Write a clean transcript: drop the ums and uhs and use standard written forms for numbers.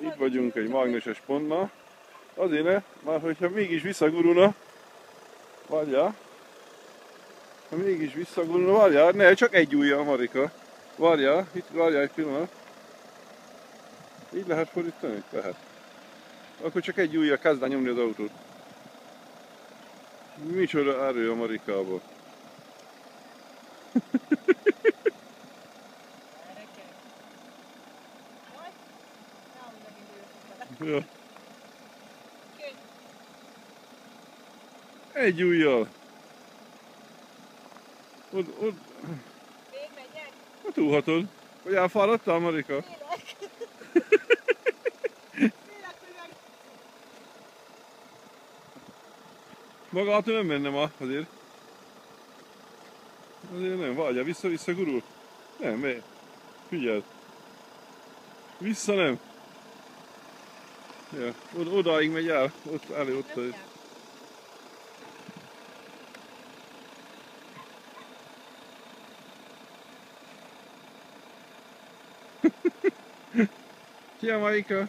Itt vagyunk egy mágneses pontnál. Azért ne, már hogyha mégis visszagurulna, várjál. Ha mégis visszagurulna, várjál, ne, csak egy ujjal, Marika. Várjál, itt várjál egy pillanat. Így lehet fordítani? Lehet. Akkor csak egy ujjal kezd el nyomni az autót. Micsoda erő a Marikából. Ja. Egy ujjal. Még megyek? Hát túlhatod. Hogy elfáradtál, Marika? Magától nem menne ma azért. Azért nem, várjál, vissza gurul. Nem, miért? Figyeld. Vissza nem. Ja, odáig megy el, ott elő, ott is. Szia, Marika!